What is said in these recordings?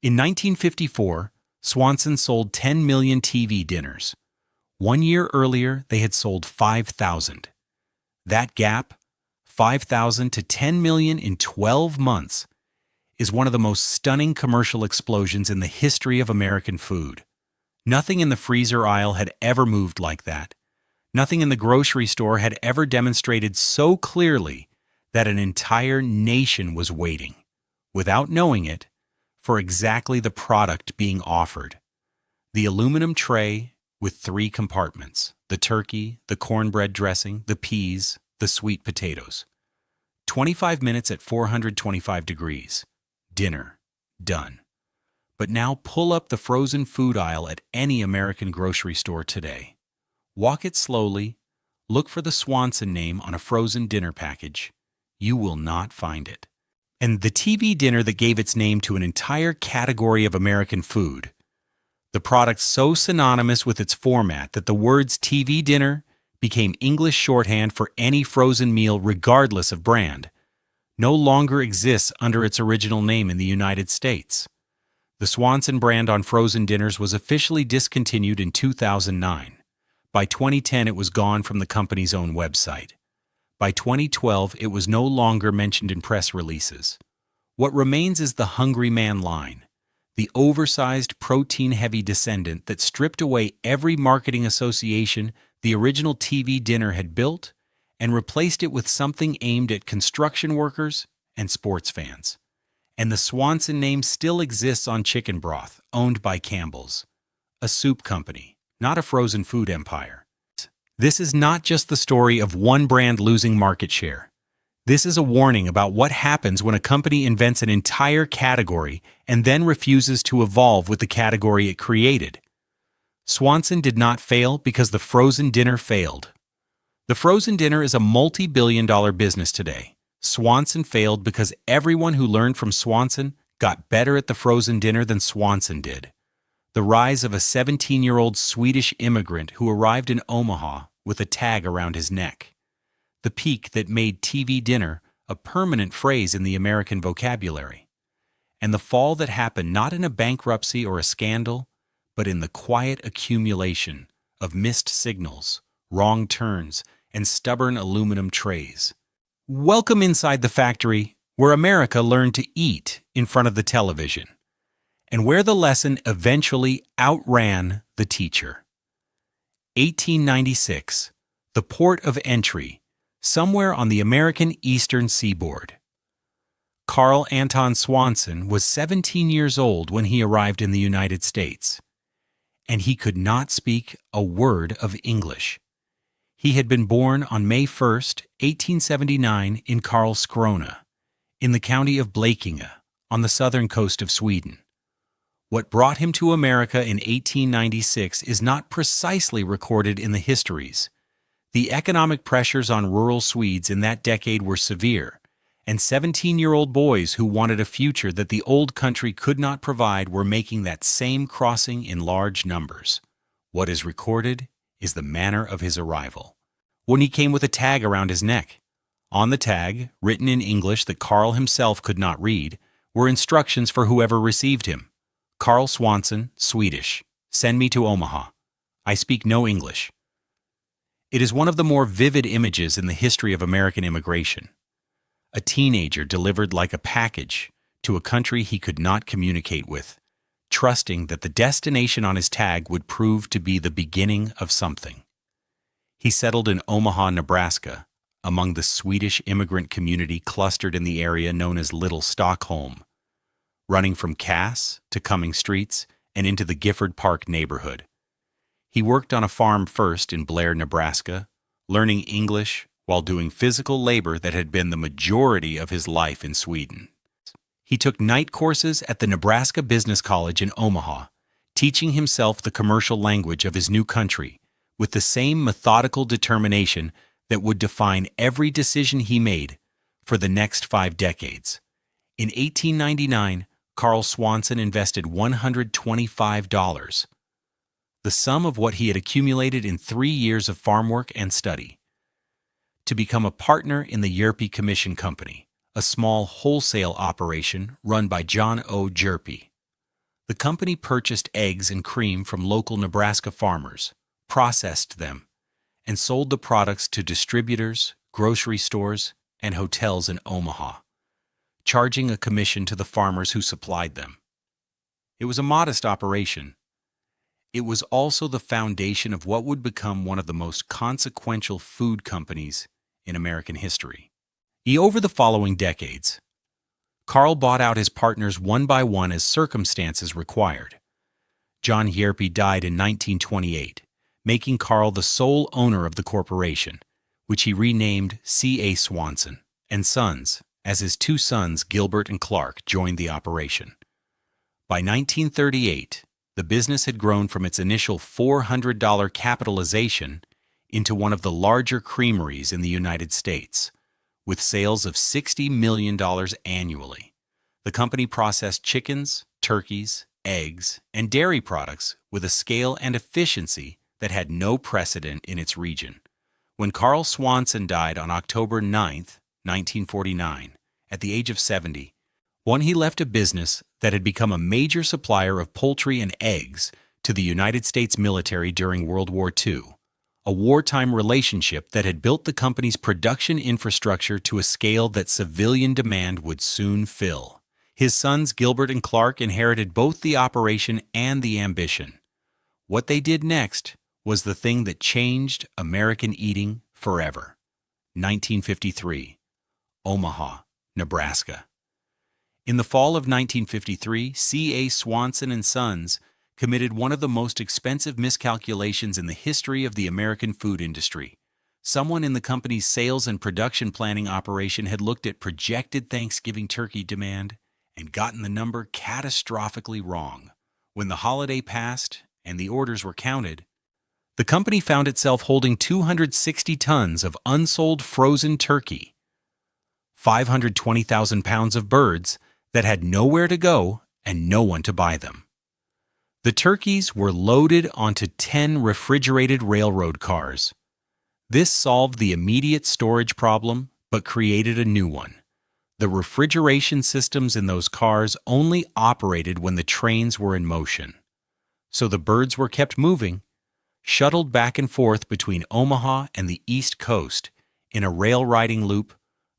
In 1954, Swanson sold 10 million TV dinners. 1 year earlier, they had sold 5,000. That gap, 5,000 to 10 million in 12 months, is one of the most stunning commercial explosions in the history of American food. Nothing in the freezer aisle had ever moved like that. Nothing in the grocery store had ever demonstrated so clearly that an entire nation was waiting, without knowing it, for exactly the product being offered. The aluminum tray with 3 compartments: the turkey, the cornbread dressing, the peas, the sweet potatoes. 25 minutes at 425 degrees. Dinner. Done. But now pull up the frozen food aisle at any American grocery store today. Walk it slowly. Look for the Swanson name on a frozen dinner package. You will not find it. And the TV dinner that gave its name to an entire category of American food. The product so synonymous with its format that the words TV dinner became English shorthand for any frozen meal regardless of brand, no longer exists under its original name in the United States. The Swanson brand on frozen dinners was officially discontinued in 2009. By 2010, it was gone from the company's own website. By 2012, it was no longer mentioned in press releases. What remains is the Hungry Man line, the oversized, protein-heavy descendant that stripped away every marketing association the original TV dinner had built and replaced it with something aimed at construction workers and sports fans. And the Swanson name still exists on chicken broth, owned by Campbell's, a soup company, not a frozen food empire. This is not just the story of one brand losing market share. This is a warning about what happens when a company invents an entire category and then refuses to evolve with the category it created. Swanson did not fail because the frozen dinner failed. The frozen dinner is a multi-billion-dollar business today. Swanson failed because everyone who learned from Swanson got better at the frozen dinner than Swanson did. The rise of a 17-year-old Swedish immigrant who arrived in Omaha with a tag around his neck. The peak that made TV dinner a permanent phrase in the American vocabulary. And the fall that happened not in a bankruptcy or a scandal, but in the quiet accumulation of missed signals, wrong turns, and stubborn aluminum trays. Welcome inside the factory where America learned to eat in front of the television, and where the lesson eventually outran the teacher. 1896, the port of entry, somewhere on the American eastern seaboard. Carl Anton Swanson was 17 years old when he arrived in the United States, and he could not speak a word of English. He had been born on May 1st, 1879 in Karlskrona, in the county of Blekinge, on the southern coast of Sweden. What brought him to America in 1896 is not precisely recorded in the histories. The economic pressures on rural Swedes in that decade were severe, and 17-year-old boys who wanted a future that the old country could not provide were making that same crossing in large numbers. What is recorded is the manner of his arrival. When he came with a tag around his neck. On the tag, written in English that Carl himself could not read, were instructions for whoever received him. Carl Swanson, Swedish. Send me to Omaha. I speak no English. It is one of the more vivid images in the history of American immigration. A teenager delivered like a package to a country he could not communicate with, trusting that the destination on his tag would prove to be the beginning of something. He settled in Omaha, Nebraska, among the Swedish immigrant community clustered in the area known as Little Stockholm, running from Cass to Cumming Streets and into the Gifford Park neighborhood. He worked on a farm first in Blair, Nebraska, learning English while doing physical labor that had been the majority of his life in Sweden. He took night courses at the Nebraska Business College in Omaha, teaching himself the commercial language of his new country with the same methodical determination that would define every decision he made for the next 5 decades. In 1899, Carl Swanson invested $125, the sum of what he had accumulated in 3 years of farm work and study, to become a partner in the Yerpe Commission Company, a small wholesale operation run by John O. Yerpe. The company purchased eggs and cream from local Nebraska farmers, processed them, and sold the products to distributors, grocery stores, and hotels in Omaha, charging a commission to the farmers who supplied them. It was a modest operation. It was also the foundation of what would become one of the most consequential food companies in American history. Over the following decades, Carl bought out his partners one by one as circumstances required. John Hierpe died in 1928, making Carl the sole owner of the corporation, which he renamed C.A. Swanson and Sons, as his two sons, Gilbert and Clark, joined the operation. By 1938, the business had grown from its initial $400 capitalization into one of the larger creameries in the United States, with sales of $60 million annually. The company processed chickens, turkeys, eggs, and dairy products with a scale and efficiency that had no precedent in its region. When Carl Swanson died on October 9, 1949, at the age of 70, he left a business that had become a major supplier of poultry and eggs to the United States military during World War II, a wartime relationship that had built the company's production infrastructure to a scale that civilian demand would soon fill. His sons Gilbert and Clark inherited both the operation and the ambition. What they did next was the thing that changed American eating forever. 1953, Omaha, Nebraska. In the fall of 1953, C.A. Swanson and Sons committed one of the most expensive miscalculations in the history of the American food industry. Someone in the company's sales and production planning operation had looked at projected Thanksgiving turkey demand and gotten the number catastrophically wrong. When the holiday passed and the orders were counted, the company found itself holding 260 tons of unsold frozen turkey, 520,000 pounds of birds that had nowhere to go and no one to buy them. The turkeys were loaded onto 10 refrigerated railroad cars. This solved the immediate storage problem, but created a new one. The refrigeration systems in those cars only operated when the trains were in motion. So the birds were kept moving, shuttled back and forth between Omaha and the East Coast in a rail riding loop,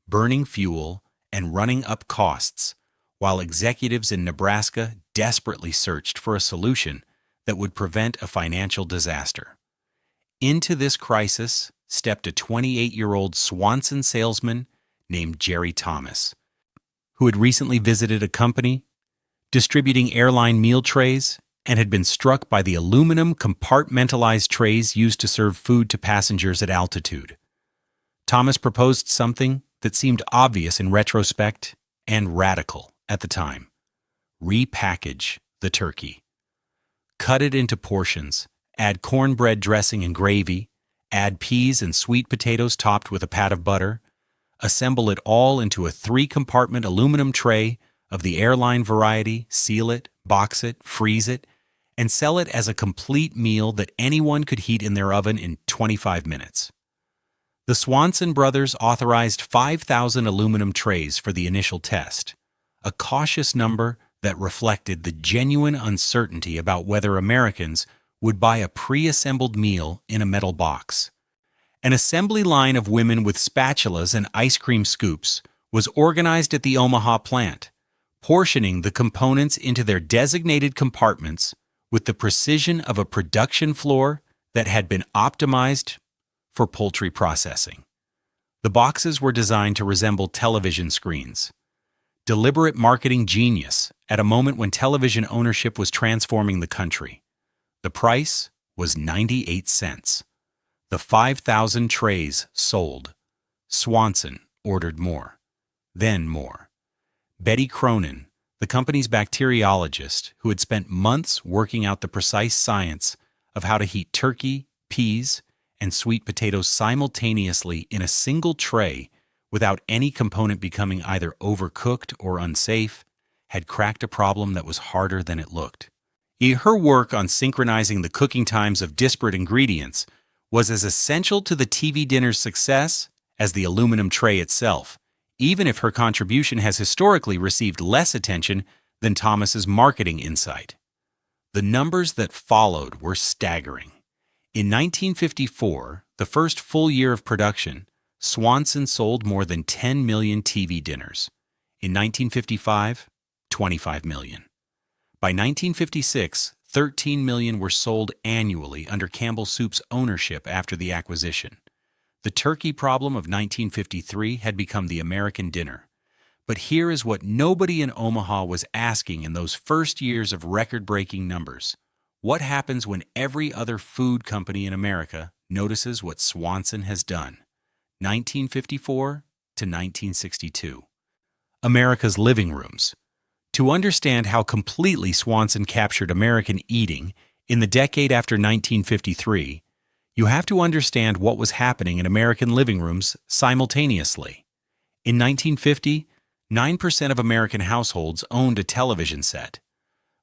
burning fuel and running up costs, while executives in Nebraska desperately searched for a solution that would prevent a financial disaster. Into this crisis stepped a 28-year-old Swanson salesman named Jerry Thomas, who had recently visited a company distributing airline meal trays and had been struck by the aluminum compartmentalized trays used to serve food to passengers at altitude. Thomas proposed something that seemed obvious in retrospect and radical at the time. Repackage the turkey. Cut it into portions, add cornbread dressing and gravy, add peas and sweet potatoes topped with a pat of butter, assemble it all into a 3-compartment aluminum tray of the airline variety, seal it, box it, freeze it, and sell it as a complete meal that anyone could heat in their oven in 25 minutes. The Swanson brothers authorized 5,000 aluminum trays for the initial test, a cautious number that reflected the genuine uncertainty about whether Americans would buy a pre-assembled meal in a metal box. An assembly line of women with spatulas and ice cream scoops was organized at the Omaha plant, portioning the components into their designated compartments with the precision of a production floor that had been optimized for poultry processing. The boxes were designed to resemble television screens. Deliberate marketing genius at a moment when television ownership was transforming the country. The price was 98 cents. The 5,000 trays sold. Swanson ordered more. Then more. Betty Cronin, the company's bacteriologist who had spent months working out the precise science of how to heat turkey, peas, and sweet potatoes simultaneously in a single tray without any component becoming either overcooked or unsafe, had cracked a problem that was harder than it looked. Her work on synchronizing the cooking times of disparate ingredients was as essential to the TV dinner's success as the aluminum tray itself, even if her contribution has historically received less attention than Thomas's marketing insight. The numbers that followed were staggering. In 1954, the first full year of production, Swanson sold more than 10 million TV dinners. In 1955, 25 million. By 1956, 13 million were sold annually under Campbell Soup's ownership after the acquisition. The turkey problem of 1953 had become the American dinner. But here is what nobody in Omaha was asking in those first years of record-breaking numbers. What happens when every other food company in America notices what Swanson has done? 1954 to 1962. America's living rooms. To understand how completely Swanson captured American eating in the decade after 1953, you have to understand what was happening in American living rooms simultaneously. In 1950, 9% of American households owned a television set.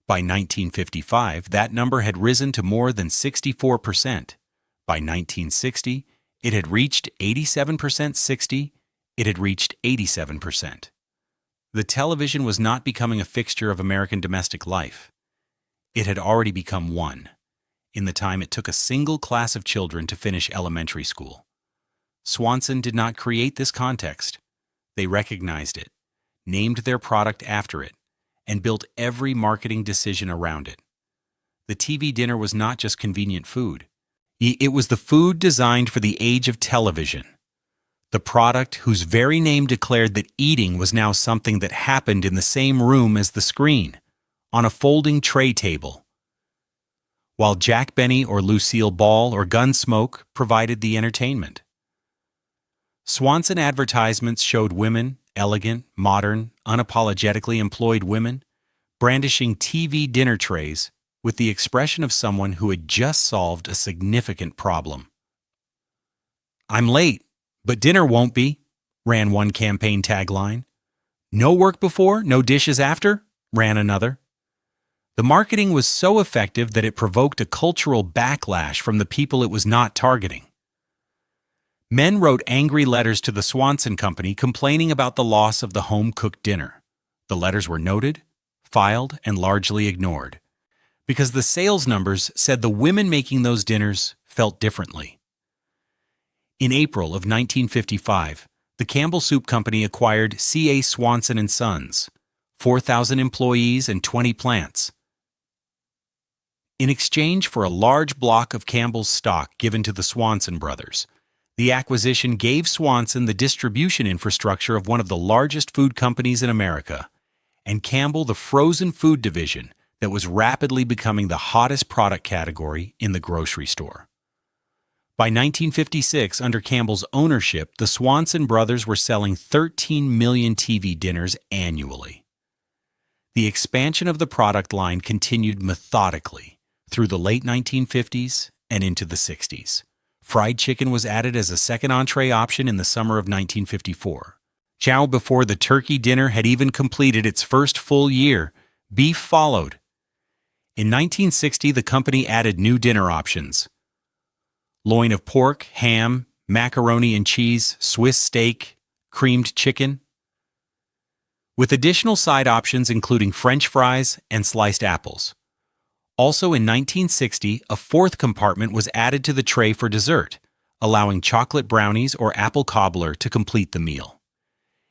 By 1955, that number had risen to more than 64%. By 1960, it had reached 87%, 60, it had reached 87%. The television was not becoming a fixture of American domestic life. It had already become one, in the time it took a single class of children to finish elementary school. Swanson did not create this context. They recognized it, named their product after it, and built every marketing decision around it. The TV dinner was not just convenient food. It was the food designed for the age of television. The product whose very name declared that eating was now something that happened in the same room as the screen, on a folding tray table. While Jack Benny or Lucille Ball or Gunsmoke provided the entertainment. Swanson advertisements showed women, elegant, modern, unapologetically employed women, brandishing TV dinner trays with the expression of someone who had just solved a significant problem. "I'm late, but dinner won't be," ran one campaign tagline. "No work before, no dishes after," ran another. The marketing was so effective that it provoked a cultural backlash from the people it was not targeting. Men wrote angry letters to the Swanson Company complaining about the loss of the home-cooked dinner. The letters were noted, filed, and largely ignored, because the sales numbers said the women making those dinners felt differently. In April of 1955, the Campbell Soup Company acquired C.A. Swanson & Sons, 4,000 employees and 20 plants. In exchange for a large block of Campbell's stock given to the Swanson brothers, the acquisition gave Swanson the distribution infrastructure of one of the largest food companies in America, and Campbell the frozen food division that was rapidly becoming the hottest product category in the grocery store. By 1956, under Campbell's ownership, the Swanson brothers were selling 13 million TV dinners annually. The expansion of the product line continued methodically through the late 1950s and into the 60s. Fried chicken was added as a second entree option in the summer of 1954. Chow before the turkey dinner had even completed its first full year. Beef followed. In 1960, the company added new dinner options: loin of pork, ham, macaroni and cheese, Swiss steak, creamed chicken, with additional side options including French fries and sliced apples. Also in 1960, a fourth compartment was added to the tray for dessert, allowing chocolate brownies or apple cobbler to complete the meal.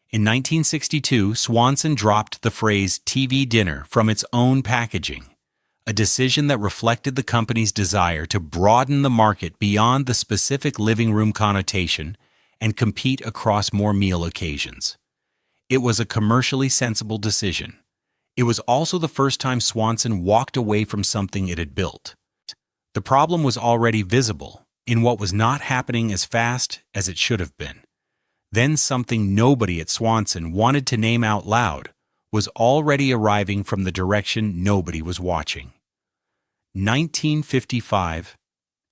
In 1962, Swanson dropped the phrase TV dinner from its own packaging, a decision that reflected the company's desire to broaden the market beyond the specific living room connotation and compete across more meal occasions. It was a commercially sensible decision. It was also the first time Swanson walked away from something it had built. The problem was already visible in what was not happening as fast as it should have been. Then something nobody at Swanson wanted to name out loud was already arriving from the direction nobody was watching. 1955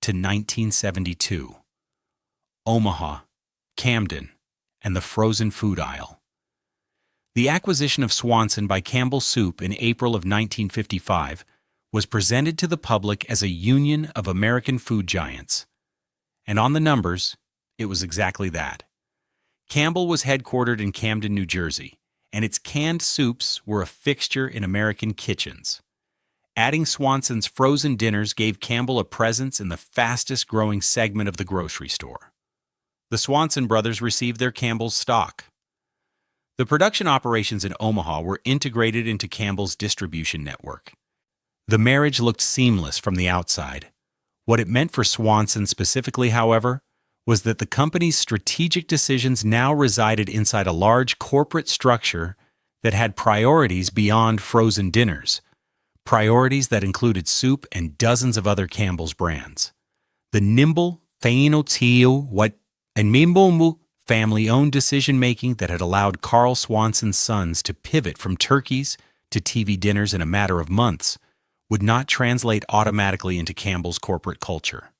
to 1972. Omaha, Camden, and the frozen food aisle. The acquisition of Swanson by Campbell Soup in April of 1955 was presented to the public as a union of American food giants. And on the numbers, it was exactly that. Campbell was headquartered in Camden, New Jersey, and its canned soups were a fixture in American kitchens. Adding Swanson's frozen dinners gave Campbell a presence in the fastest-growing segment of the grocery store. The Swanson brothers received their Campbell's stock. The production operations in Omaha were integrated into Campbell's distribution network. The marriage looked seamless from the outside. What it meant for Swanson specifically, however, was that the company's strategic decisions now resided inside a large corporate structure that had priorities beyond frozen dinners, priorities that included soup and dozens of other Campbell's brands. The nimble, family-owned decision-making that had allowed Carl Swanson's sons to pivot from turkeys to TV dinners in a matter of months would not translate automatically into Campbell's corporate culture.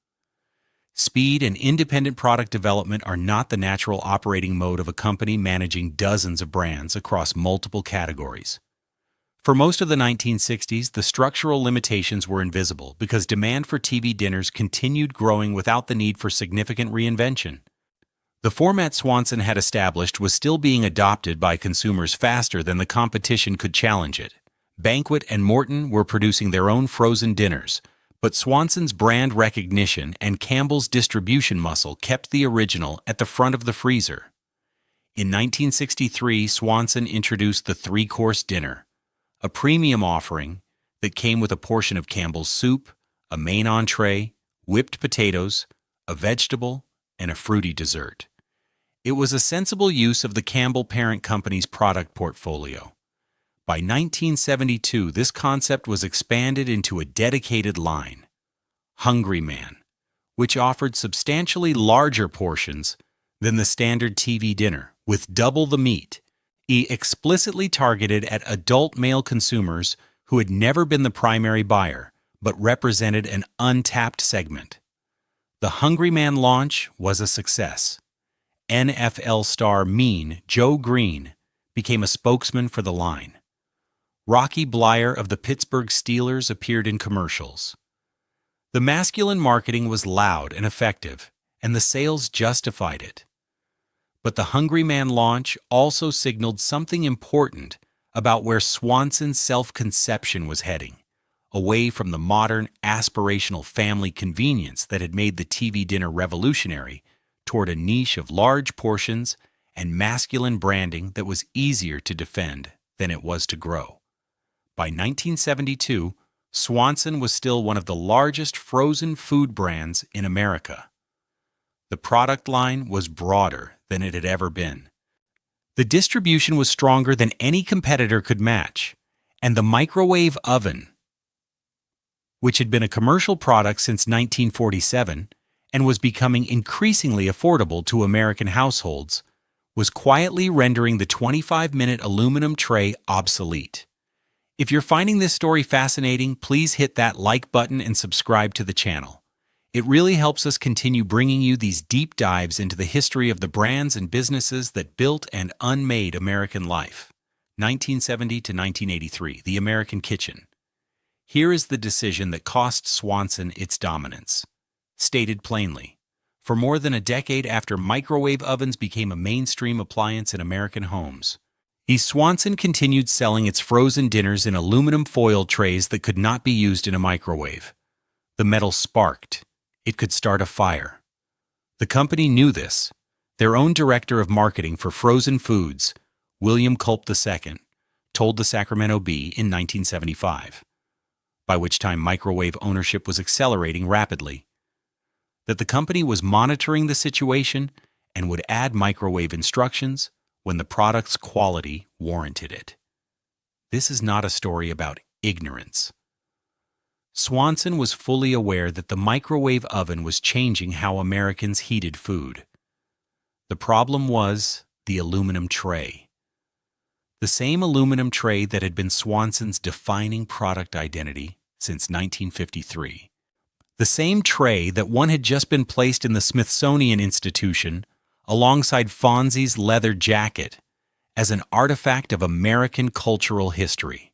Speed and independent product development are not the natural operating mode of a company managing dozens of brands across multiple categories. For most of the 1960s, the structural limitations were invisible because demand for TV dinners continued growing without the need for significant reinvention. The format Swanson had established was still being adopted by consumers faster than the competition could challenge it. Banquet and Morton were producing their own frozen dinners, but Swanson's brand recognition and Campbell's distribution muscle kept the original at the front of the freezer. In 1963, Swanson introduced the three-course dinner, a premium offering that came with a portion of Campbell's soup, a main entree, whipped potatoes, a vegetable, and a fruity dessert. It was a sensible use of the Campbell parent company's product portfolio. By 1972, this concept was expanded into a dedicated line, Hungry Man, which offered substantially larger portions than the standard TV dinner, with double the meat. Explicitly targeted at adult male consumers who had never been the primary buyer, but represented an untapped segment. The Hungry Man launch was a success. NFL star Joe Green became a spokesman for the line. Rocky Bleier of the Pittsburgh Steelers appeared in commercials. The masculine marketing was loud and effective, and the sales justified it. But the Hungry Man launch also signaled something important about where Swanson's self-conception was heading, away from the modern, aspirational family convenience that had made the TV dinner revolutionary, toward a niche of large portions and masculine branding that was easier to defend than it was to grow. By 1972, Swanson was still one of the largest frozen food brands in America. The product line was broader than it had ever been. The distribution was stronger than any competitor could match, and the microwave oven, which had been a commercial product since 1947 and was becoming increasingly affordable to American households, was quietly rendering the 25-minute aluminum tray obsolete. If you're finding this story fascinating, please hit that like button and subscribe to the channel. It really helps us continue bringing you these deep dives into the history of the brands and businesses that built and unmade American life. 1970 to 1983, the American kitchen. Here is the decision that cost Swanson its dominance. Stated plainly, for more than a decade after microwave ovens became a mainstream appliance in American homes, Swanson continued selling its frozen dinners in aluminum foil trays that could not be used in a microwave. The metal sparked. It could start a fire. The company knew this. Their own director of marketing for frozen foods, William Culp II, told the Sacramento Bee in 1975, by which time microwave ownership was accelerating rapidly, that the company was monitoring the situation and would add microwave instructions when the product's quality warranted it. This is not a story about ignorance. Swanson was fully aware that the microwave oven was changing how Americans heated food. The problem was the aluminum tray. The same aluminum tray that had been Swanson's defining product identity since 1953. The same tray that one had just been placed in the Smithsonian Institution alongside Fonzie's leather jacket as an artifact of American cultural history.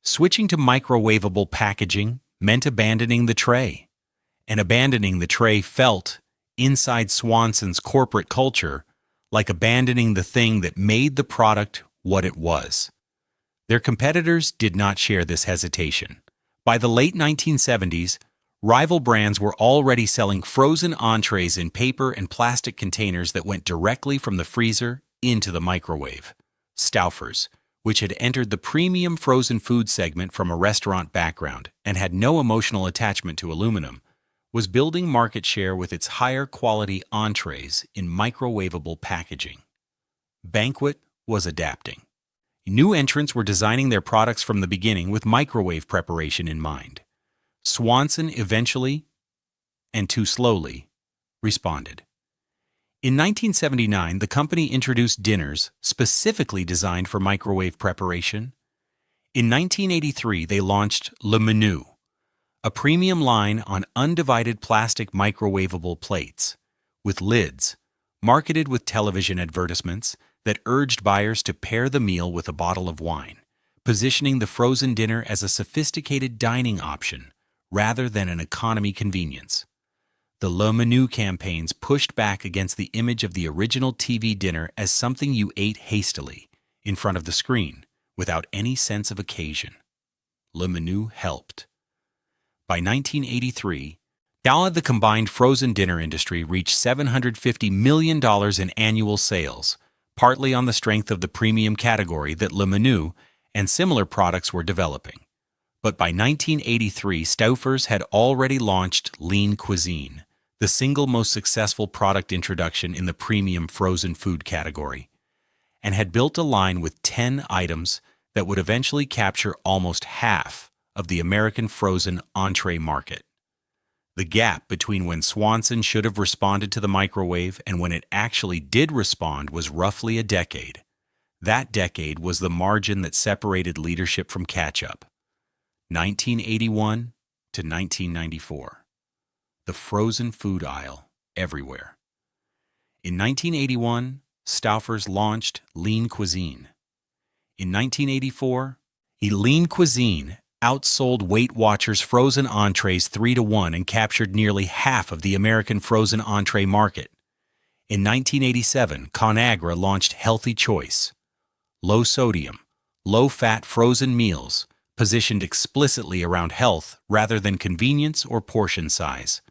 Switching to microwavable packaging meant abandoning the tray, and abandoning the tray felt, inside Swanson's corporate culture, like abandoning the thing that made the product what it was. Their competitors did not share this hesitation. By the late 1970s, rival brands were already selling frozen entrees in paper and plastic containers that went directly from the freezer into the microwave. Stouffer's, which had entered the premium frozen food segment from a restaurant background and had no emotional attachment to aluminum, was building market share with its higher quality entrees in microwavable packaging. Banquet was adapting. New entrants were designing their products from the beginning with microwave preparation in mind. Swanson eventually, and too slowly, responded. In 1979, the company introduced dinners specifically designed for microwave preparation. In 1983, they launched Le Menu, a premium line on undivided plastic microwavable plates, with lids, marketed with television advertisements that urged buyers to pair the meal with a bottle of wine, positioning the frozen dinner as a sophisticated dining option rather than an economy convenience. The Le Menu campaigns pushed back against the image of the original TV dinner as something you ate hastily, in front of the screen, without any sense of occasion. Le Menu helped. By 1983, the combined frozen dinner industry reached $750 million in annual sales, partly on the strength of the premium category that Le Menu and similar products were developing. But by 1983, Stouffer's had already launched Lean Cuisine, the single most successful product introduction in the premium frozen food category, and had built a line with 10 items that would eventually capture almost half of the American frozen entree market. The gap between when Swanson should have responded to the microwave and when it actually did respond was roughly a decade. That decade was the margin that separated leadership from catch-up. 1981 to 1994. The frozen food aisle everywhere. In 1981, Stouffer's launched Lean Cuisine. In 1984, Lean Cuisine outsold Weight Watchers frozen entrees 3-1 and captured nearly half of the American frozen entree market. In 1987, Conagra launched Healthy Choice, low-sodium, low-fat frozen meals positioned explicitly around health rather than convenience or portion size.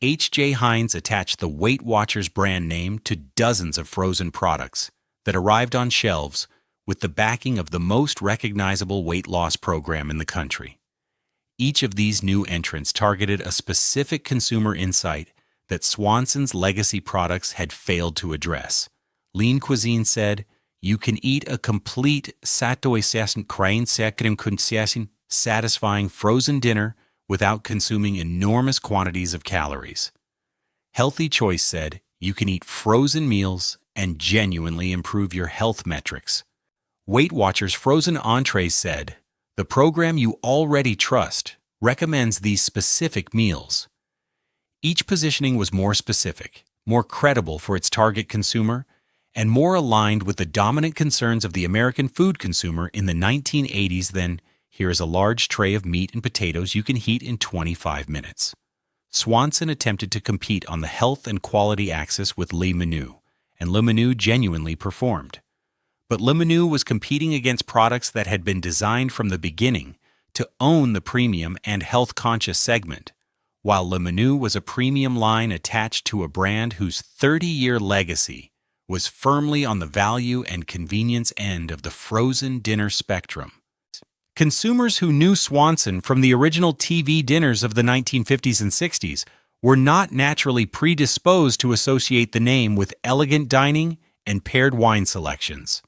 H.J. Heinz attached the Weight Watchers brand name to dozens of frozen products that arrived on shelves with the backing of the most recognizable weight loss program in the country. Each of these new entrants targeted a specific consumer insight that Swanson's legacy products had failed to address. Lean Cuisine said, "You can eat a complete satisfying frozen dinner without consuming enormous quantities of calories." Healthy Choice said, "You can eat frozen meals and genuinely improve your health metrics." Weight Watchers Frozen Entrees said, "The program you already trust recommends these specific meals." Each positioning was more specific, more credible for its target consumer, and more aligned with the dominant concerns of the American food consumer in the 1980s than, "Here is a large tray of meat and potatoes you can heat in 25 minutes. Swanson attempted to compete on the health and quality axis with Le Menu, and Le Menu genuinely performed. But Le Menu was competing against products that had been designed from the beginning to own the premium and health-conscious segment, while Le Menu was a premium line attached to a brand whose 30-year legacy was firmly on the value and convenience end of the frozen dinner spectrum. Consumers who knew Swanson from the original TV dinners of the 1950s and 60s were not naturally predisposed to associate the name with elegant dining and paired wine selections.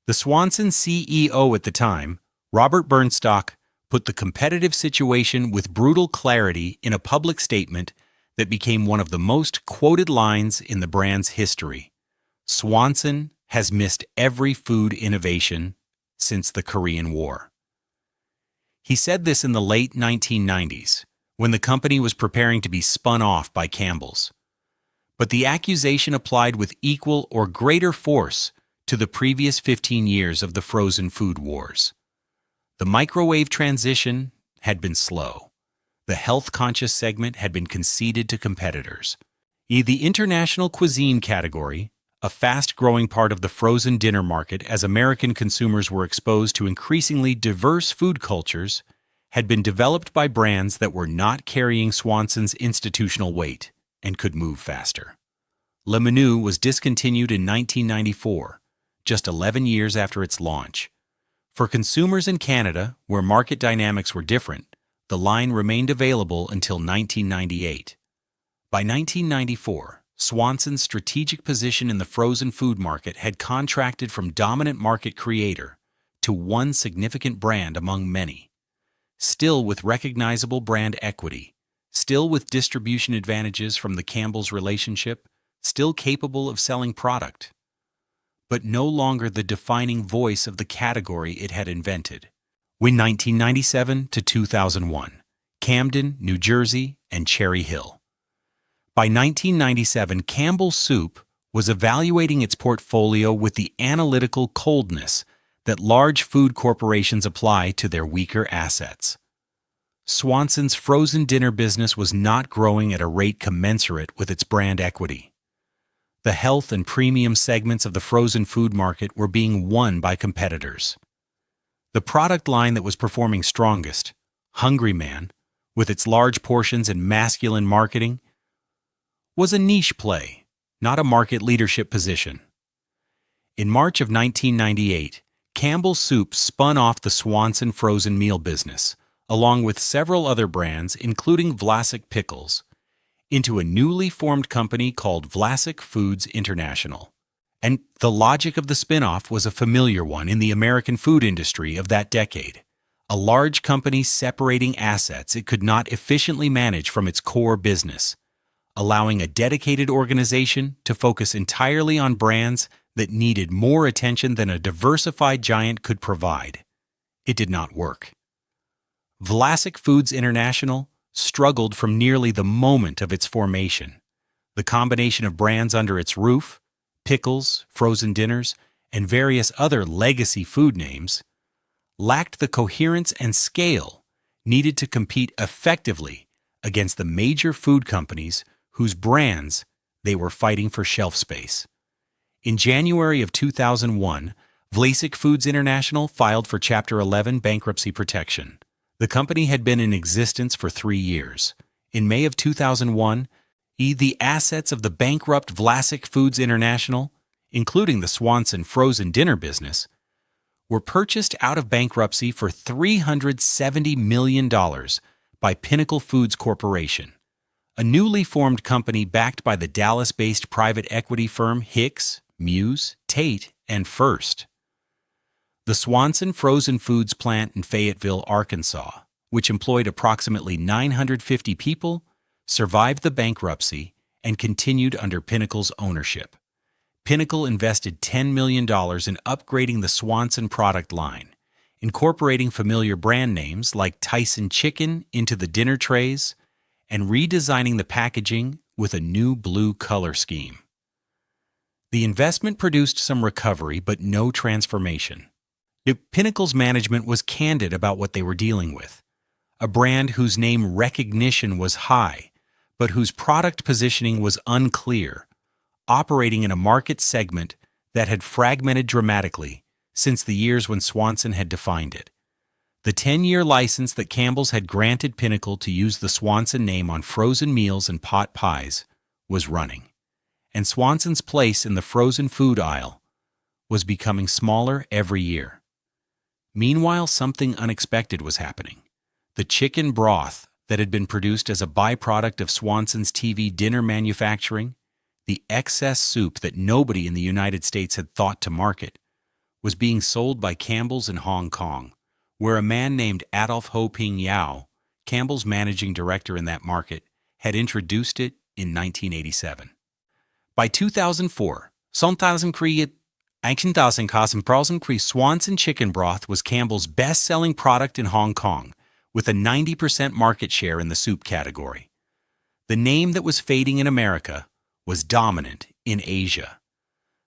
The Swanson CEO at the time, Robert Bernstock, put the competitive situation with brutal clarity in a public statement that became one of the most quoted lines in the brand's history. Swanson has missed every food innovation since the Korean War. He said this in the late 1990s, when the company was preparing to be spun off by Campbell's. But the accusation applied with equal or greater force to the previous 15 years of the frozen food wars. The microwave transition had been slow. The health-conscious segment had been conceded to competitors. The international cuisine category, a fast-growing part of the frozen dinner market as American consumers were exposed to increasingly diverse food cultures, had been developed by brands that were not carrying Swanson's institutional weight and could move faster. Le Menu was discontinued in 1994, just 11 years after its launch. For consumers in Canada, where market dynamics were different, the line remained available until 1998. By 1994, Swanson's strategic position in the frozen food market had contracted from dominant market creator to one significant brand among many. Still with recognizable brand equity, still with distribution advantages from the Campbell's relationship, still capable of selling product, but no longer the defining voice of the category it had invented. When 1997 to 2001, Camden, New Jersey, and Cherry Hill. By 1997, Campbell's Soup was evaluating its portfolio with the analytical coldness that large food corporations apply to their weaker assets. Swanson's frozen dinner business was not growing at a rate commensurate with its brand equity. The health and premium segments of the frozen food market were being won by competitors. The product line that was performing strongest, Hungry Man, with its large portions and masculine marketing, was a niche play, not a market leadership position. In March of 1998, Campbell's Soup spun off the Swanson frozen meal business, along with several other brands, including Vlasic Pickles, into a newly formed company called Vlasic Foods International. And the logic of the spin-off was a familiar one in the American food industry of that decade. A large company separating assets it could not efficiently manage from its core business, allowing a dedicated organization to focus entirely on brands that needed more attention than a diversified giant could provide. It did not work. Vlasic Foods International struggled from nearly the moment of its formation. The combination of brands under its roof, pickles, frozen dinners, and various other legacy food names, lacked the coherence and scale needed to compete effectively against the major food companies whose brands they were fighting for shelf space. In January of 2001, Vlasic Foods International filed for Chapter 11 bankruptcy protection. The company had been in existence for 3 years. In May of 2001, the assets of the bankrupt Vlasic Foods International, including the Swanson frozen dinner business, were purchased out of bankruptcy for $370 million by Pinnacle Foods Corporation, a newly formed company backed by the Dallas-based private equity firm Hicks, Muse, Tate, and First. The Swanson frozen foods plant in Fayetteville, Arkansas, which employed approximately 950 people, survived the bankruptcy and continued under Pinnacle's ownership. Pinnacle invested $10 million in upgrading the Swanson product line, incorporating familiar brand names like Tyson Chicken into the dinner trays, and redesigning the packaging with a new blue color scheme. The investment produced some recovery but no transformation. Pinnacle's management was candid about what they were dealing with, a brand whose name recognition was high, but whose product positioning was unclear, operating in a market segment that had fragmented dramatically since the years when Swanson had defined it. The 10-year license that Campbell's had granted Pinnacle to use the Swanson name on frozen meals and pot pies was running, and Swanson's place in the frozen food aisle was becoming smaller every year. Meanwhile, something unexpected was happening. The chicken broth that had been produced as a byproduct of Swanson's TV dinner manufacturing, the excess soup that nobody in the United States had thought to market, was being sold by Campbell's in Hong Kong, where a man named Adolf Ho Ping Yao, Campbell's managing director in that market, had introduced it in 1987. By 2004, Swanson chicken broth was Campbell's best-selling product in Hong Kong, with a 90% market share in the soup category. The name that was fading in America was dominant in Asia.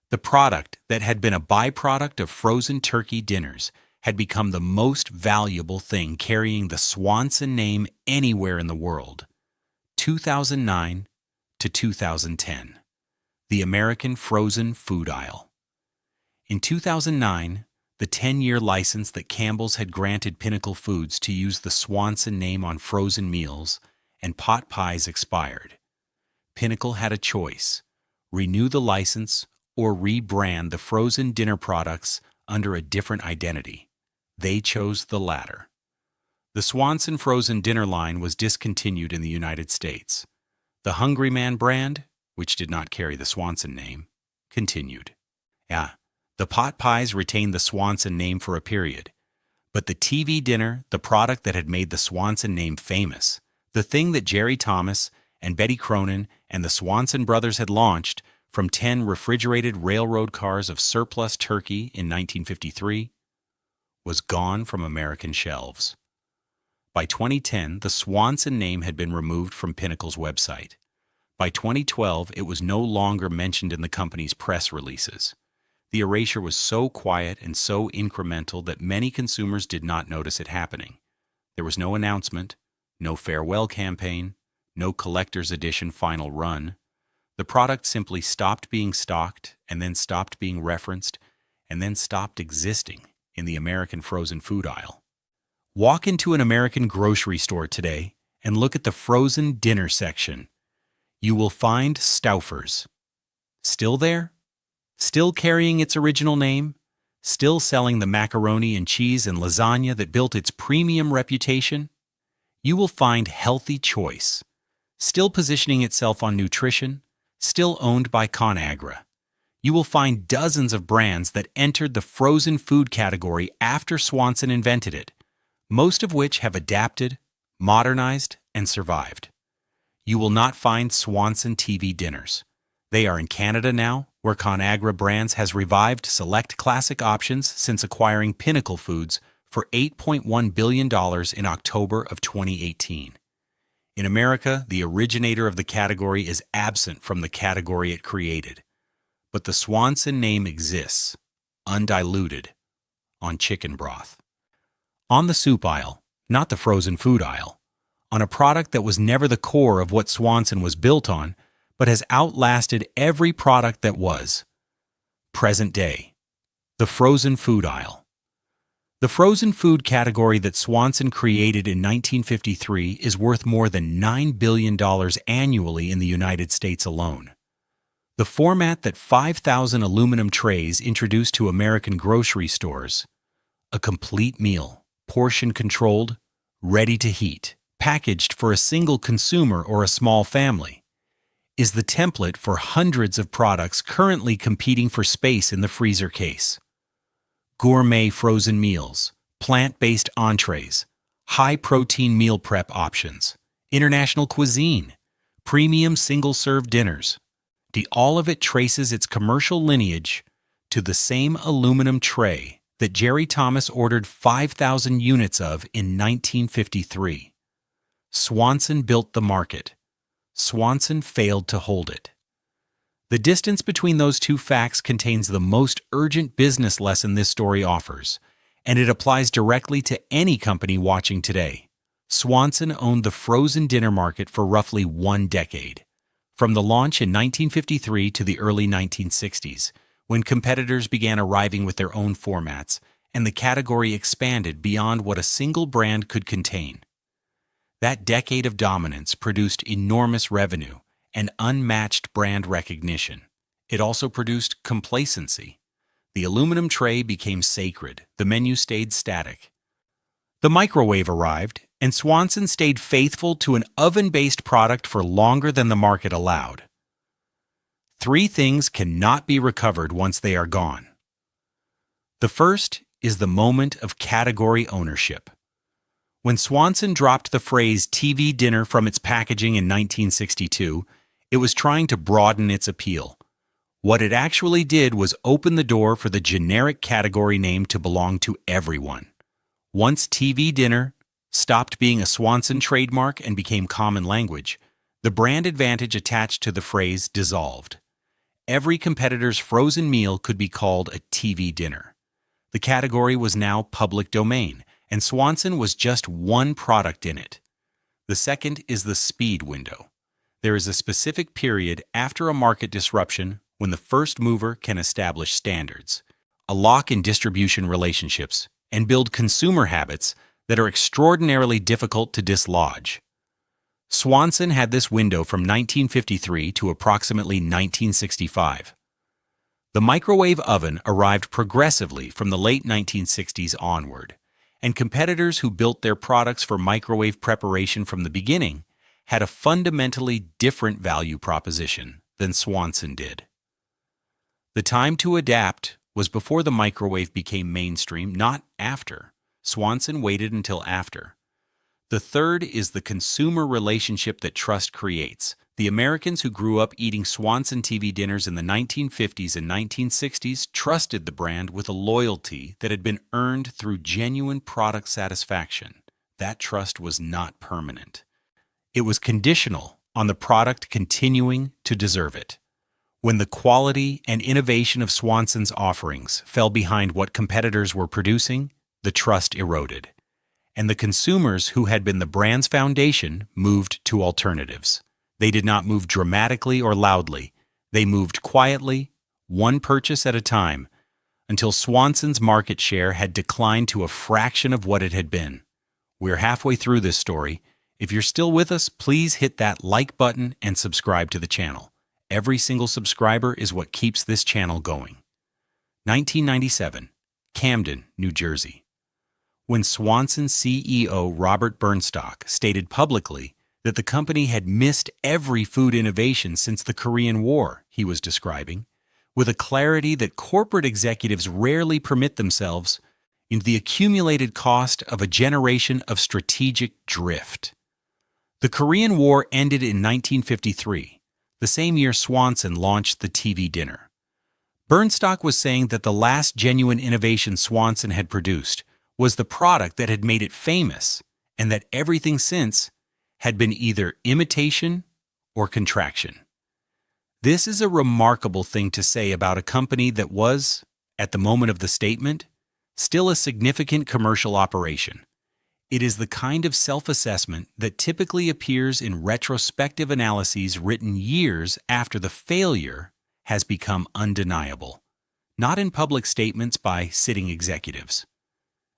The product that had been a byproduct of frozen turkey dinners had become the most valuable thing carrying the Swanson name anywhere in the world. 2009 to 2010. the American frozen food aisle. In 2009, the 10-year license that Campbell's had granted Pinnacle Foods to use the Swanson name on frozen meals and pot pies expired. Pinnacle had a choice: renew the license or rebrand the frozen dinner products under a different identity. They chose the latter. The Swanson frozen dinner line was discontinued in the United States. The Hungry Man brand, which did not carry the Swanson name, continued. The pot pies retained the Swanson name for a period. But the TV dinner, the product that had made the Swanson name famous, the thing that Jerry Thomas and Betty Cronin and the Swanson brothers had launched from 10 refrigerated railroad cars of surplus turkey in 1953, was gone from American shelves. By 2010, the Swanson name had been removed from Pinnacle's website. By 2012, it was no longer mentioned in the company's press releases. The erasure was so quiet and so incremental that many consumers did not notice it happening. There was no announcement, no farewell campaign, no collector's edition final run. The product simply stopped being stocked and then stopped being referenced and then stopped existing in the American frozen food aisle. Walk into an American grocery store today and look at the frozen dinner section. You will find Stouffer's. Still there? Still carrying its original name? Still selling the macaroni and cheese and lasagna that built its premium reputation? You will find Healthy Choice, still positioning itself on nutrition, still owned by ConAgra. You will find dozens of brands that entered the frozen food category after Swanson invented it, most of which have adapted, modernized, and survived. You will not find Swanson TV dinners. They are in Canada now, where ConAgra Brands has revived select classic options since acquiring Pinnacle Foods for $8.1 billion in October of 2018. In America, the originator of the category is absent from the category it created. But the Swanson name exists, undiluted, on chicken broth. On the soup aisle, not the frozen food aisle. On a product that was never the core of what Swanson was built on, but has outlasted every product that was. Present day. The frozen food aisle. The frozen food category that Swanson created in 1953 is worth more than $9 billion annually in the United States alone. The format that 5,000 aluminum trays introduced to American grocery stores, a complete meal, portion-controlled, ready to heat, packaged for a single consumer or a small family, is the template for hundreds of products currently competing for space in the freezer case. Gourmet frozen meals, plant-based entrees, high-protein meal prep options, international cuisine, premium single-serve dinners. All of it traces its commercial lineage to the same aluminum tray that Jerry Thomas ordered 5,000 units of in 1953. Swanson built the market. Swanson failed to hold it. The distance between those two facts contains the most urgent business lesson this story offers, and it applies directly to any company watching today. Swanson owned the frozen dinner market for roughly 1 decade. From the launch in 1953 to the early 1960s, when competitors began arriving with their own formats, and the category expanded beyond what a single brand could contain. That decade of dominance produced enormous revenue and unmatched brand recognition. It also produced complacency. The aluminum tray became sacred, the menu stayed static. The microwave arrived, and Swanson stayed faithful to an oven-based product for longer than the market allowed. 3 things cannot be recovered once they are gone. The first is the moment of category ownership. When Swanson dropped the phrase TV dinner from its packaging in 1962, it was trying to broaden its appeal. What it actually did was open the door for the generic category name to belong to everyone. Once TV dinner stopped being a Swanson trademark and became common language, the brand advantage attached to the phrase dissolved. Every competitor's frozen meal could be called a TV dinner. The category was now public domain, and Swanson was just one product in it. The second is the speed window. There is a specific period after a market disruption when the first mover can establish standards, a lock in distribution relationships, and build consumer habits that are extraordinarily difficult to dislodge. Swanson had this window from 1953 to approximately 1965. The microwave oven arrived progressively from the late 1960s onward, and competitors who built their products for microwave preparation from the beginning had a fundamentally different value proposition than Swanson did. The time to adapt was before the microwave became mainstream, not after. Swanson waited until after. The third is the consumer relationship that trust creates. The Americans who grew up eating Swanson TV dinners in the 1950s and 1960s trusted the brand with a loyalty that had been earned through genuine product satisfaction. That trust was not permanent. It was conditional on the product continuing to deserve it. When the quality and innovation of Swanson's offerings fell behind what competitors were producing, the trust eroded, and the consumers who had been the brand's foundation moved to alternatives. They did not move dramatically or loudly. They moved quietly, one purchase at a time, until Swanson's market share had declined to a fraction of what it had been. We're halfway through this story. If you're still with us, please hit that like button and subscribe to the channel. Every single subscriber is what keeps this channel going. 1997, Camden, New Jersey. When Swanson CEO Robert Bernstock stated publicly that the company had missed every food innovation since the Korean War, he was describing, with a clarity that corporate executives rarely permit themselves, into the accumulated cost of a generation of strategic drift. The Korean War ended in 1953, the same year Swanson launched the TV dinner. Bernstock was saying that the last genuine innovation Swanson had produced was the product that had made it famous, and that everything since had been either imitation or contraction. This is a remarkable thing to say about a company that was, at the moment of the statement, still a significant commercial operation. It is the kind of self-assessment that typically appears in retrospective analyses written years after the failure has become undeniable, not in public statements by sitting executives.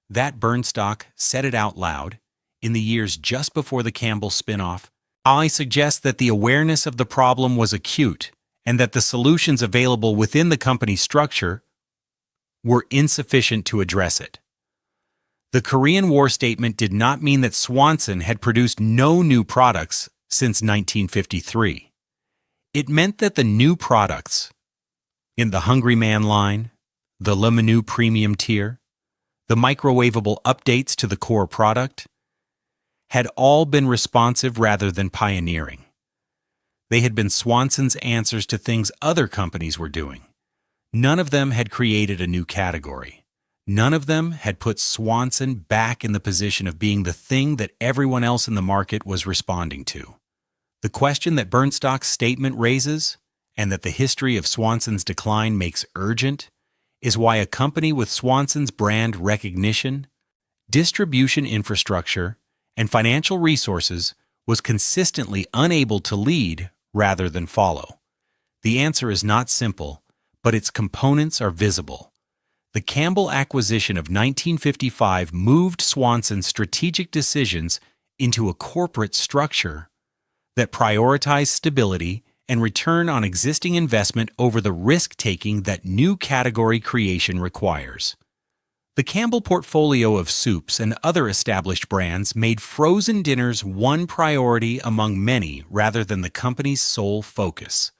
That Bernstock said it out loud in the years just before the Campbell spinoff. I suggest that the awareness of the problem was acute and that the solutions available within the company's structure were insufficient to address it. The Korean War statement did not mean that Swanson had produced no new products since 1953. It meant that the new products in the Hungry Man line, the Le Menu Premium tier, the microwavable updates to the core product, had all been responsive rather than pioneering. They had been Swanson's answers to things other companies were doing. None of them had created a new category. None of them had put Swanson back in the position of being the thing that everyone else in the market was responding to. The question that Bernstock's statement raises, and that the history of Swanson's decline makes urgent, is why a company with Swanson's brand recognition, distribution infrastructure, and financial resources was consistently unable to lead rather than follow. The answer is not simple, but its components are visible. The Campbell acquisition of 1955 moved Swanson's strategic decisions into a corporate structure that prioritized stability and return on existing investment over the risk-taking that new category creation requires. The Campbell portfolio of soups and other established brands made frozen dinners one priority among many rather than the company's sole focus.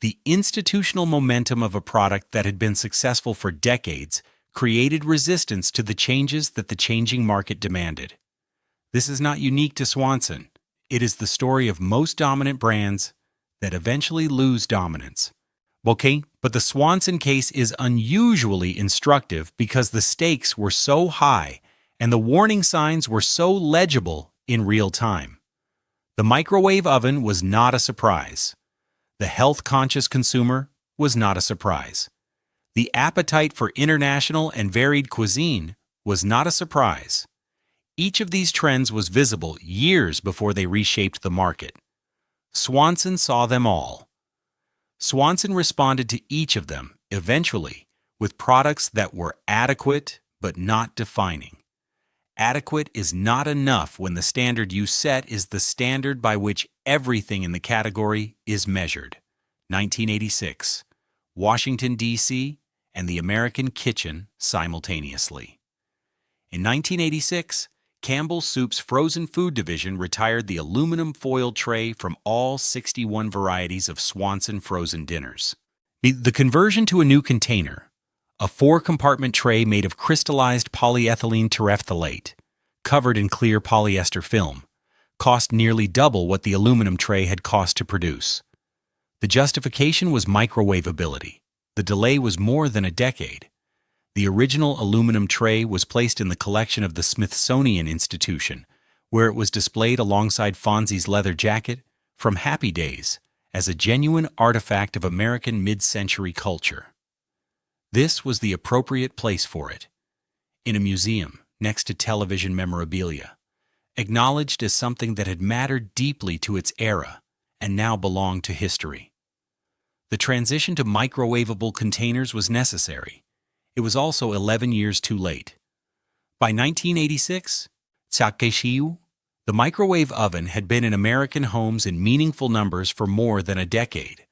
The institutional momentum of a product that had been successful for decades created resistance to the changes that the changing market demanded. This is not unique to Swanson. It is the story of most dominant brands that eventually lose dominance. Okay, but the Swanson case is unusually instructive because the stakes were so high and the warning signs were so legible in real time. The microwave oven was not a surprise. The health-conscious consumer was not a surprise. The appetite for international and varied cuisine was not a surprise. Each of these trends was visible years before they reshaped the market. Swanson saw them all. Swanson responded to each of them, eventually, with products that were adequate but not defining. Adequate is not enough when the standard you set is the standard by which everything in the category is measured. 1986. Washington, D.C., and the American kitchen simultaneously. In 1986, Campbell Soup's frozen food division retired the aluminum foil tray from all 61 varieties of Swanson frozen dinners. The conversion to a new container, a 4-compartment tray made of crystallized polyethylene terephthalate, covered in clear polyester film, cost nearly double what the aluminum tray had cost to produce. The justification was microwavability. The delay was more than a decade. The original aluminum tray was placed in the collection of the Smithsonian Institution, where it was displayed alongside Fonzie's leather jacket from Happy Days as a genuine artifact of American mid-century culture. This was the appropriate place for it, in a museum next to television memorabilia, acknowledged as something that had mattered deeply to its era and now belonged to history. The transition to microwavable containers was necessary. It was also 11 years too late. By 1986, Tsakeshiu, the microwave oven had been in American homes in meaningful numbers for more than a decade.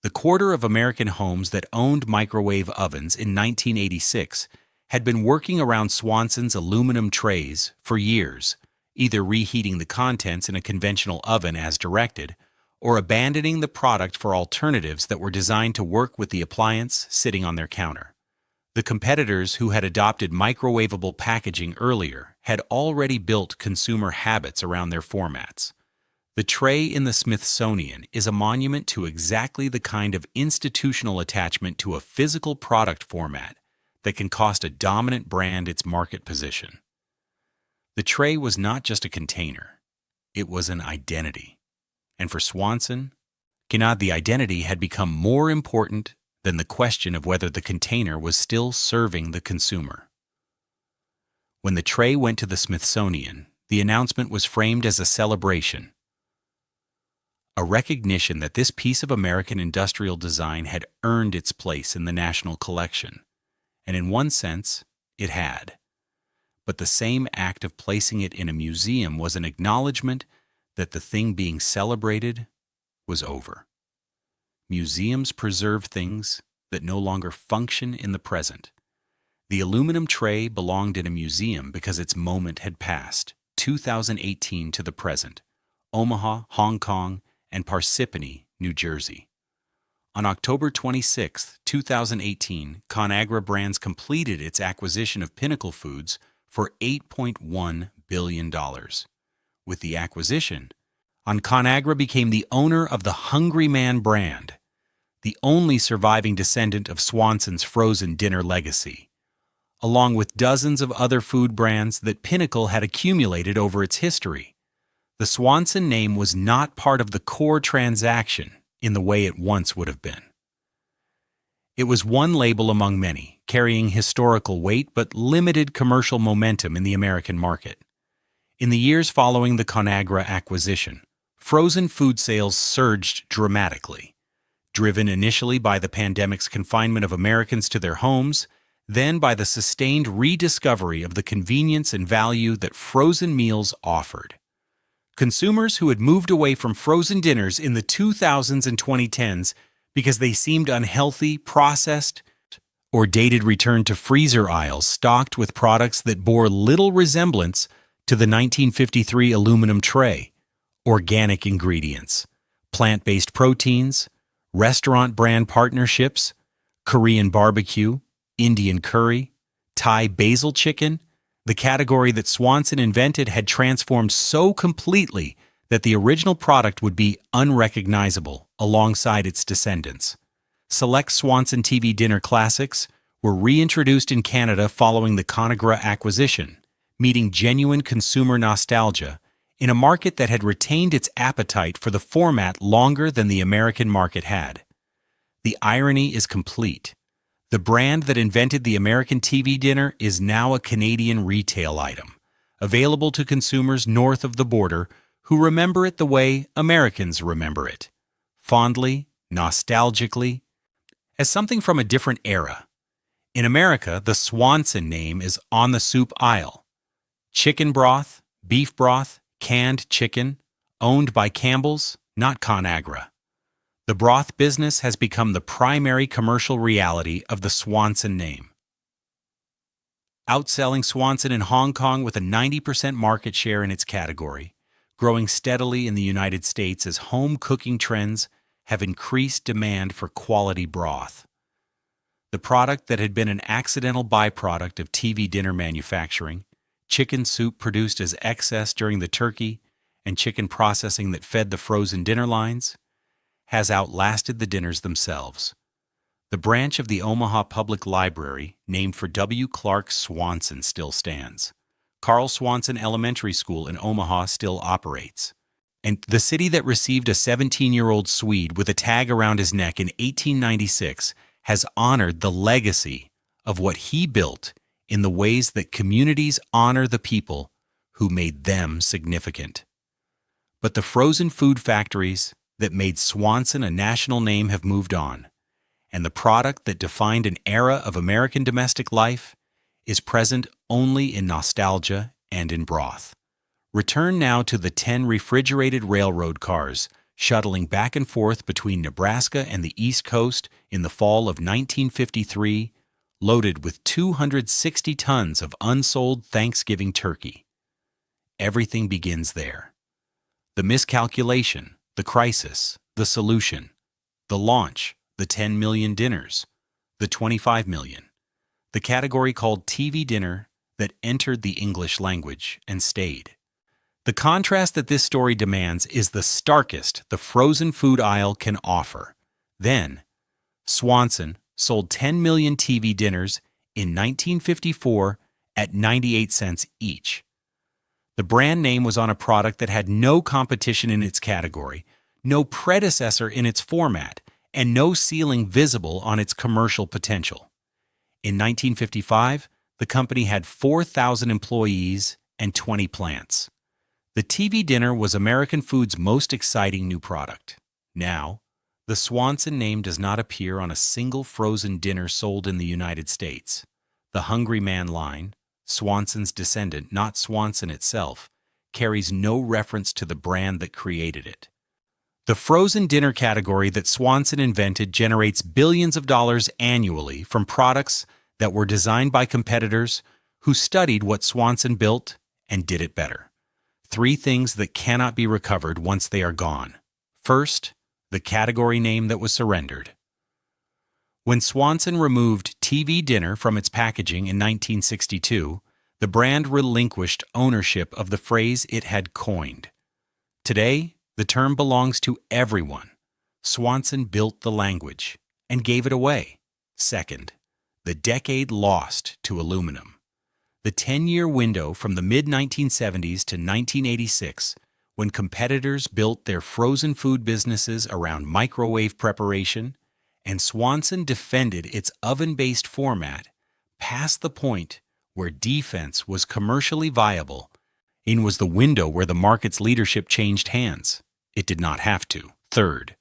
The quarter of American homes that owned microwave ovens in 1986 had been working around Swanson's aluminum trays for years, either reheating the contents in a conventional oven as directed, or abandoning the product for alternatives that were designed to work with the appliance sitting on their counter. The competitors who had adopted microwavable packaging earlier had already built consumer habits around their formats. The tray in the Smithsonian is a monument to exactly the kind of institutional attachment to a physical product format that can cost a dominant brand its market position. The tray was not just a container, it was an identity. And for Swanson, the identity had become more important than the question of whether the container was still serving the consumer. When the tray went to the Smithsonian, the announcement was framed as a celebration, a recognition that this piece of American industrial design had earned its place in the national collection. And in one sense, it had. But the same act of placing it in a museum was an acknowledgement that the thing being celebrated was over. Museums preserve things that no longer function in the present. The aluminum tray belonged in a museum because its moment had passed, 2018 to the present, Omaha, Hong Kong, and Parsippany, New Jersey. On October 26, 2018, ConAgra Brands completed its acquisition of Pinnacle Foods for $8.1 billion. With the acquisition, ConAgra became the owner of the Hungry Man brand, the only surviving descendant of Swanson's frozen dinner legacy, along with dozens of other food brands that Pinnacle had accumulated over its history. The Swanson name was not part of the core transaction in the way it once would have been. It was one label among many, carrying historical weight but limited commercial momentum in the American market. In the years following the ConAgra acquisition, frozen food sales surged dramatically, driven initially by the pandemic's confinement of Americans to their homes, then by the sustained rediscovery of the convenience and value that frozen meals offered. Consumers who had moved away from frozen dinners in the 2000s and 2010s because they seemed unhealthy, processed, or dated returned to freezer aisles stocked with products that bore little resemblance to the 1953 aluminum tray: organic ingredients, plant-based proteins, restaurant brand partnerships, Korean barbecue, Indian curry, Thai basil chicken. The category that Swanson invented had transformed so completely that the original product would be unrecognizable alongside its descendants. Select Swanson TV dinner classics were reintroduced in Canada following the ConAgra acquisition, meeting genuine consumer nostalgia in a market that had retained its appetite for the format longer than the American market had. The irony is complete. The brand that invented the American TV dinner is now a Canadian retail item, available to consumers north of the border who remember it the way Americans remember it, fondly, nostalgically, as something from a different era. In America, the Swanson name is on the soup aisle. Chicken broth, beef broth, canned chicken, owned by Campbell's, not ConAgra. The broth business has become the primary commercial reality of the Swanson name. Outselling Swanson in Hong Kong with a 90% market share in its category, growing steadily in the United States as home cooking trends have increased demand for quality broth. The product that had been an accidental byproduct of TV dinner manufacturing, chicken soup produced as excess during the turkey, and chicken processing that fed the frozen dinner lines, has outlasted the dinners themselves. The branch of the Omaha Public Library, named for W. Clark Swanson, still stands. Carl Swanson Elementary School in Omaha still operates. And the city that received a 17-year-old Swede with a tag around his neck in 1896 has honored the legacy of what he built in the ways that communities honor the people who made them significant. But the frozen food factories that made Swanson a national name have moved on, and the product that defined an era of American domestic life is present only in nostalgia and in broth. Return now to the 10 refrigerated railroad cars shuttling back and forth between Nebraska and the East Coast in the fall of 1953, loaded with 260 tons of unsold Thanksgiving turkey. Everything begins there. The miscalculation, the crisis, the solution, the launch, the 10 million dinners, the 25 million, the category called TV dinner that entered the English language and stayed. The contrast that this story demands is the starkest the frozen food aisle can offer. Then, Swanson sold 10 million TV dinners in 1954 at 98 cents each. The brand name was on a product that had no competition in its category, no predecessor in its format, and no ceiling visible on its commercial potential. In 1955, the company had 4,000 employees and 20 plants. The TV dinner was American food's most exciting new product. Now, the Swanson name does not appear on a single frozen dinner sold in the United States. The Hungry Man line, Swanson's descendant, not Swanson itself, carries no reference to the brand that created it. The frozen dinner category that Swanson invented generates billions of dollars annually from products that were designed by competitors who studied what Swanson built and did it better. 3 things that cannot be recovered once they are gone. First, the category name that was surrendered. When Swanson removed TV dinner from its packaging in 1962, the brand relinquished ownership of the phrase it had coined. Today, the term belongs to everyone. Swanson built the language and gave it away. Second, the decade lost to aluminum. The 10-year window from the mid-1970s to 1986, when competitors built their frozen food businesses around microwave preparation, and Swanson defended its oven-based format, past the point where defense was commercially viable, and was the window where the market's leadership changed hands. It did not have to. Third,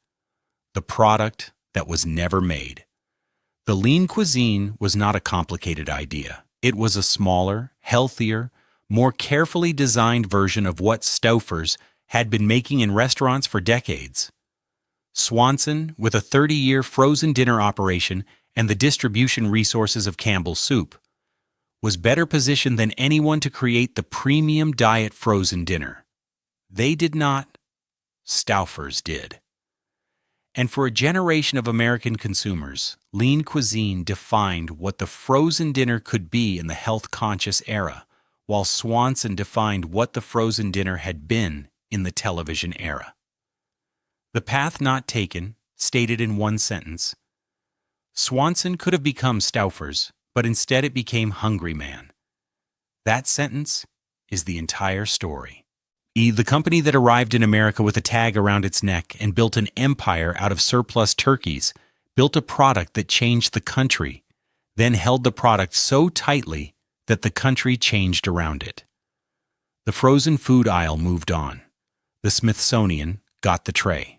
the product that was never made. The lean cuisine was not a complicated idea. It was a smaller, healthier, more carefully designed version of what Stouffer's had been making in restaurants for decades. Swanson, with a 30-year frozen dinner operation and the distribution resources of Campbell's Soup, was better positioned than anyone to create the premium diet frozen dinner. They did not. Stouffer's did. And for a generation of American consumers, lean cuisine defined what the frozen dinner could be in the health-conscious era, while Swanson defined what the frozen dinner had been in the television era. The path not taken, stated in one sentence, Swanson could have become Stouffer's, but instead it became Hungry Man. That sentence is the entire story. The company that arrived in America with a tag around its neck and built an empire out of surplus turkeys, built a product that changed the country, then held the product so tightly that the country changed around it. The frozen food aisle moved on. The Smithsonian got the tray.